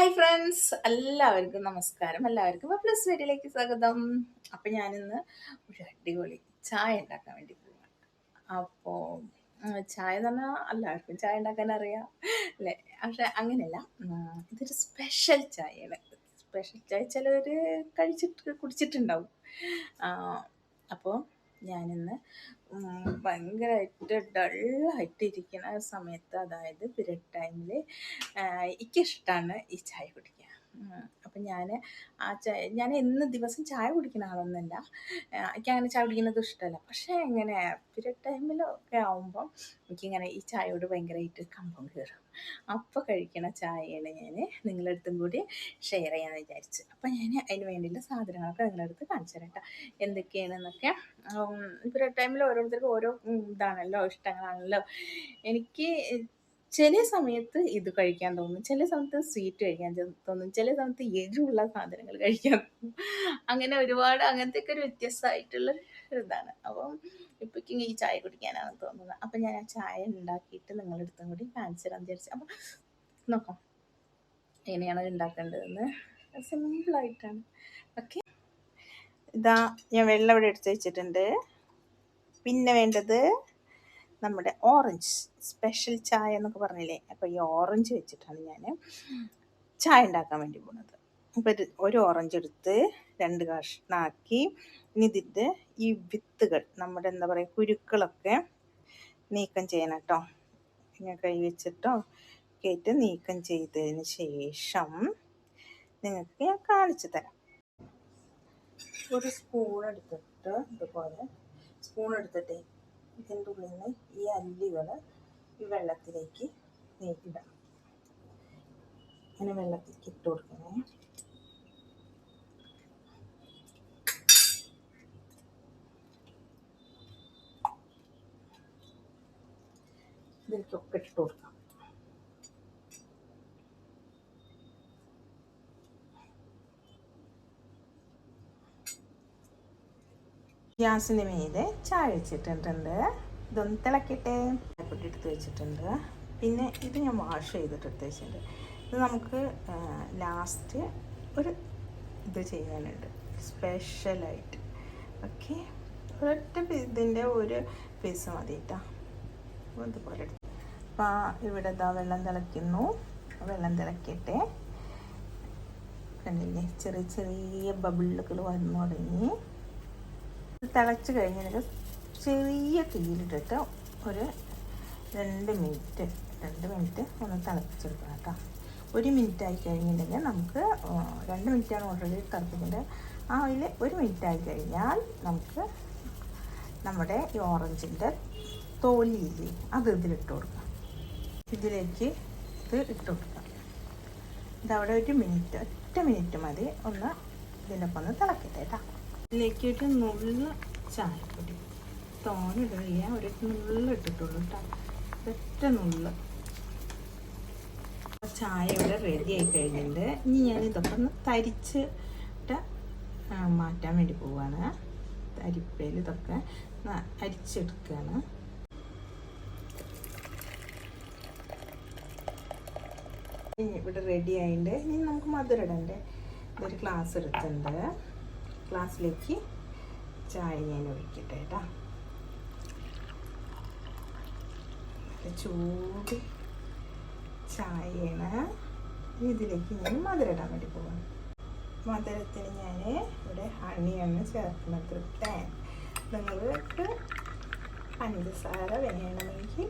Hi friends, എല്ലാവർക്കും നമസ്കാരം. എല്ലാവർക്കും പ്ലസ് വീഡിയോയിലേക്ക് സ്വാഗതം. അപ്പം ഞാനിന്ന് ഒരു അടിപൊളി ചായ ഉണ്ടാക്കാൻ വേണ്ടി പോവാണ്. അപ്പോൾ ചായ എന്ന് പറഞ്ഞാൽ എല്ലാവർക്കും ചായ ഉണ്ടാക്കാൻ അറിയാം അല്ലേ? പക്ഷെ അങ്ങനെയല്ല. ഇതൊരു സ്പെഷ്യൽ ചായയാണ്. സ്പെഷ്യൽ ചായ ചിലവർ കുടിച്ചിട്ടുണ്ടാവും. അപ്പോൾ ഞാനിന്ന് ഭയങ്കരമായിട്ട് ഡള്ളായിട്ട് ഇരിക്കുന്ന സമയത്ത്, അതായത് പീരിയഡ് ടൈമിൽ എനിക്കിഷ്ടമാണ് ഈ ചായ കുടിക്കാൻ. അപ്പം ഞാൻ എന്ന് ദിവസം ചായ കുടിക്കുന്ന ആളൊന്നുമല്ല. എനിക്കങ്ങനെ ചായ കുടിക്കുന്നത് ഇഷ്ടമല്ല. പക്ഷേ ഇങ്ങനെ പീരിയഡ് ടൈമിലൊക്കെ ആവുമ്പം എനിക്കിങ്ങനെ ഈ ചായയോട് ഭയങ്കരമായിട്ട് കമ്പം കയറും. അപ്പോൾ കഴിക്കണ ചായയാണ് ഞാൻ നിങ്ങളുടെ അടുത്തും കൂടി ഷെയർ ചെയ്യാമെന്ന് വിചാരിച്ചു. അപ്പം ഞാൻ അതിന് വേണ്ടിയുള്ള സാധനങ്ങളൊക്കെ നിങ്ങളുടെ അടുത്ത് കാണിച്ചു തരാം കേട്ടോ, എന്തൊക്കെയാണെന്നൊക്കെ. പീരിയഡ് ടൈമിൽ ഓരോരുത്തർക്കും ഓരോ ഇതാണല്ലോ, ഇഷ്ടങ്ങളാണല്ലോ. എനിക്ക് ചില സമയത്ത് ഇത് കഴിക്കാൻ തോന്നും, ചില സമയത്ത് സ്വീറ്റ് കഴിക്കാൻ തോന്നും, ചില സമയത്ത് എരിവുള്ള സാധനങ്ങൾ കഴിക്കാൻ തോന്നും. അങ്ങനെ ഒരുപാട് അങ്ങനത്തെയൊക്കെ ഒരു വ്യത്യസ്തമായിട്ടുള്ള ഇതാണ്. അപ്പം ഇപ്പം ഈ ചായ കുടിക്കാനാണ് തോന്നുന്നത്. അപ്പം ഞാൻ ആ ചായ ഉണ്ടാക്കിയിട്ട് നിങ്ങളുടെ അടുത്തും കൂടി കാണിച്ചു തരാമെന്ന് വിചാരിച്ചു. അപ്പം നോക്കാം എങ്ങനെയാണ് ഉണ്ടാക്കേണ്ടതെന്ന്. സിമ്പിളായിട്ടാണ്. ഓക്കെ, ഇതാ ഞാൻ വെള്ളം ഇവിടെ എടുത്ത് വെച്ചിട്ടുണ്ട്. പിന്നെ വേണ്ടത് നമ്മുടെ ഓറഞ്ച്, സ്പെഷ്യൽ ചായ എന്നൊക്കെ പറഞ്ഞില്ലേ, അപ്പോൾ ഈ ഓറഞ്ച് വെച്ചിട്ടാണ് ഞാൻ ചായ ഉണ്ടാക്കാൻ വേണ്ടി പോകുന്നത്. അപ്പോൾ ഒരു ഓറഞ്ച് എടുത്ത് 2 കഷ്ണമാക്കി, ഇനി ഇതിൻ്റെ ഈ വിത്തുകൾ, നമ്മുടെ എന്താ പറയുക, കുരുക്കളൊക്കെ നീക്കം ചെയ്യണം കേട്ടോ. ഇങ്ങനെ കൈ വെച്ചിട്ടോ കേട്ട് നീക്കം ചെയ്തതിന് ശേഷം നിങ്ങൾക്ക് ഞാൻ കാണിച്ചു തരാം. ഒരു സ്പൂൺ എടുത്തിട്ട് ഇതുപോലെ സ്പൂൺ എടുത്തിട്ട് ഇതിൻ്റെ ഉള്ളിൽ നിന്ന് ഈ അല്ലികൾ ഈ വെള്ളത്തിലേക്ക് ഇടണം. ഇങ്ങനെ വെള്ളത്തിലേക്ക് ഇട്ട് കൊടുക്കണേ. ഇതിലേക്കൊക്കെ ഇട്ട് കൊടുക്കാം. ഗ്യാസിൻ്റെ മീതെ ചായ വെച്ചിട്ടുണ്ട്. ഇതൊന്ന് തിളക്കട്ടെ. പൊടി എടുത്ത് വെച്ചിട്ടുണ്ട്. പിന്നെ ഇത് ഞാൻ വാഷ് ചെയ്തിട്ട് എടുത്ത് വെച്ചിട്ടുണ്ട്. ഇത് നമുക്ക് ലാസ്റ്റ് ഒരു ഇത് ചെയ്യാനുണ്ട്, സ്പെഷ്യലായിട്ട്. ഓക്കെ, ഒരൊറ്റ ഇതിൻ്റെ ഒരു പീസ് മതി കേട്ടോ. ഇതുപോലെ എടുത്ത് അപ്പോൾ ഇവിടെ ഇതാ വെള്ളം തിളയ്ക്കുന്നു. വെള്ളം തിളക്കട്ടെ. കണ്ടില്ലേ, ചെറിയ ചെറിയ ബബിളുകൾ വന്നു തുടങ്ങി. തിളച്ച് കഴിഞ്ഞിട്ട് ചെറിയ തീയിലിട്ടിട്ട് ഒരു 2 മിനിറ്റ് ഒന്ന് തിളപ്പിച്ചെടുക്കണം കേട്ടോ. 1 മിനിറ്റ് ആയി കഴിഞ്ഞിട്ടുണ്ടെങ്കിൽ നമുക്ക് 2 മിനിറ്റാണ് ഓൾറെഡി തിളപ്പിക്കേണ്ടത്. അതിൽ 1 മിനിറ്റ് ആയി കഴിഞ്ഞാൽ നമുക്ക് നമ്മുടെ ഈ ഓറഞ്ചിൻ്റെ തോലിയില്ലേ, അത് ഇതിലിട്ട് കൊടുക്കാം. ഇതിലേക്ക് ഇത് ഇട്ട് കൊടുക്കാം. ഇതവിടെ 1 മിനിറ്റ്, ഒറ്റ മിനിറ്റ് മതി. ഒന്ന് ഇതിൻ്റെ ഒപ്പം ഒന്ന് തിളക്കട്ടെ കേട്ടോ. ഇതിലേക്ക് ഒരു നുള്ള് ചായപ്പൊടി, തോനിടുക, ഒരു നുള്ള് ഇട്ടിട്ടുള്ളൂ കേട്ടോ, ഒറ്റ നുള്ള്. ചായ ഇവിടെ റെഡി ആയി കഴിഞ്ഞിട്ടുണ്ട്. ഇനി ഞാൻ ഇതൊക്കെ ഒന്ന് തരിച്ചിട്ട് മാറ്റാൻ വേണ്ടി പോവാണ്. അരിപ്പയിൽ ഇതൊക്കെ അരിച്ചെടുക്കുകയാണ്. ഇവിടെ റെഡി ആയിട്ടുണ്ട്. ഇനി നമുക്ക് മധുരം ഇടണ്ടേ. ഇതൊരു ഗ്ലാസ് എടുത്തിട്ടുണ്ട്. ഗ്ലാസ്സിലേക്ക് ചായ ഞാൻ ഒഴിക്കട്ടെ കേട്ടോ. ചൂട് ചായയാണ്. ഇതിലേക്ക് ഞാൻ മധുരം ഇടാൻ വേണ്ടി പോവാണ്. മധുരത്തിന് ഞാൻ ഇവിടെ ഹണിയാണ് ചേർക്കുന്നത്. നിങ്ങൾക്ക് പഞ്ചസാര വേണമെങ്കിൽ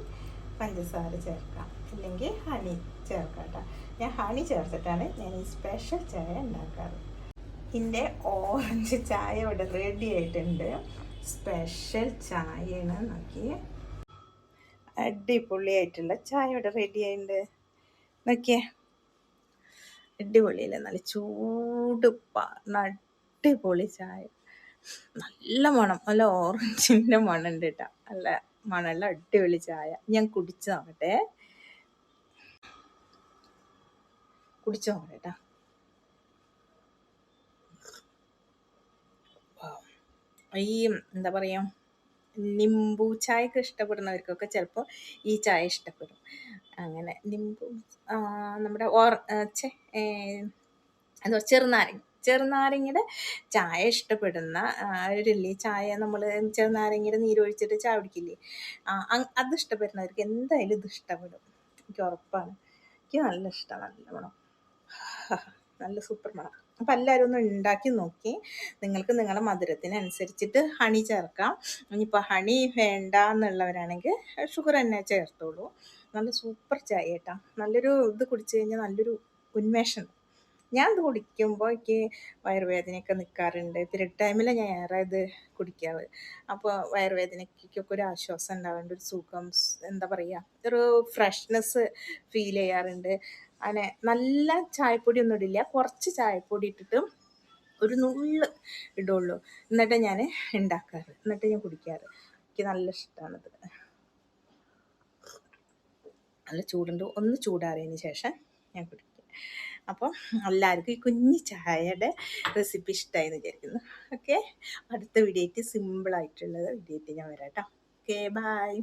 പഞ്ചസാര ചേർക്കാം, ഇല്ലെങ്കിൽ ഹണി ചേർക്കാം കേട്ടോ. ഞാൻ ഹണി ചേർത്തിട്ടാണ് ഞാൻ ഈ സ്പെഷ്യൽ ചായ ഉണ്ടാക്കാറ്. എൻ്റെ ഓറഞ്ച് ചായ ഇവിടെ റെഡി ആയിട്ടുണ്ട്. സ്പെഷ്യൽ ചായയാണ്. നോക്കി, അടിപൊളിയായിട്ടുള്ള ചായ ഇവിടെ റെഡി ആയിട്ടുണ്ട്. നോക്കിയേ, അടിപൊളിയല്ലേ, നല്ല ചൂട് അടിപൊളി ചായ. നല്ല മണം, നല്ല ഓറഞ്ചിൻ്റെ മണം ഉണ്ട് കേട്ടോ. നല്ല മണമുള്ള അടിപൊളി ചായ. ഞാൻ കുടിച്ചു നോക്കട്ടെ കേട്ടോ. ഈ എന്താ പറയുക, നിംബു ചായയൊക്കെ ഇഷ്ടപ്പെടുന്നവർക്കൊക്കെ ചിലപ്പോൾ ഈ ചായ ഇഷ്ടപ്പെടും. അങ്ങനെ നിംബു ആ, നമ്മുടെ ഛെ, എന്തോ ചെറുനാരങ്ങയുടെ ചായ ഇഷ്ടപ്പെടുന്ന ഒരില്ലേ, ചായ നമ്മൾ ചെറുനാരങ്ങയുടെ നീരൊഴിച്ചിട്ട് ചായ കുടിക്കില്ലേ, അത് ഇഷ്ടപ്പെടുന്നവർക്ക് എന്തായാലും ഇത് ഇഷ്ടപ്പെടും, എനിക്ക് ഉറപ്പാണ്. എനിക്ക് നല്ല ഇഷ്ടമാണ്, നല്ല മണം, നല്ല സൂപ്പർ മണം. അപ്പം എല്ലാവരും ഒന്ന് ഉണ്ടാക്കി നോക്കി. നിങ്ങൾക്ക് നിങ്ങളുടെ മധുരത്തിനനുസരിച്ചിട്ട് ഹണി ചേർക്കാം. ഇനിയിപ്പോൾ ഹണി വേണ്ട എന്നുള്ളവരാണെങ്കിൽ ഷുഗർ തന്നെ ചേർത്തോളൂ. നല്ല സൂപ്പർ ചായ കേട്ടോ. നല്ലൊരു ഇത് കുടിച്ചു കഴിഞ്ഞാൽ നല്ലൊരു ഉന്മേഷം. ഞാൻ ഇത് കുടിക്കുമ്പോൾ എനിക്ക് വയറുവേദനയൊക്കെ നിൽക്കാറുണ്ട്. പീരിയഡ് ടൈമിൽ ഞാൻ ഏറെ ഇത് കുടിക്കാറ്. അപ്പോൾ വയറുവേദനയ്ക്കൊക്കെ ഒരു ആശ്വാസം ഉണ്ടാവേണ്ട ഒരു സുഖം, എന്താ പറയുക, ഒരു ഫ്രഷ്നെസ് ഫീൽ ചെയ്യാറുണ്ട്. അങ്ങനെ നല്ല ചായപ്പൊടി ഒന്നും ഇടില്ല, കുറച്ച് ചായപ്പൊടി ഇട്ടിട്ട് ഒരു നുള്ള് ഇടുള്ളൂ. എന്നിട്ട് ഞാൻ ഉണ്ടാക്കാറ്, എന്നിട്ട് ഞാൻ കുടിക്കാറ്. എനിക്ക് നല്ല ഇഷ്ടമാണത്. നല്ല ചൂടുണ്ട്, ഒന്ന് ചൂടാറിയതിന് ശേഷം ഞാൻ കുടിക്കും. അപ്പോൾ എല്ലാവർക്കും ഈ കുഞ്ഞു ചായയുടെ റെസിപ്പി ഇഷ്ടമായി എന്ന് വിചാരിക്കുന്നു. ഓക്കെ, അടുത്ത വീഡിയോ ആയിട്ട് സിമ്പിളായിട്ടുള്ളത് വീഡിയോ ആയിട്ട് ഞാൻ വരാം കേട്ടോ. Okay, by.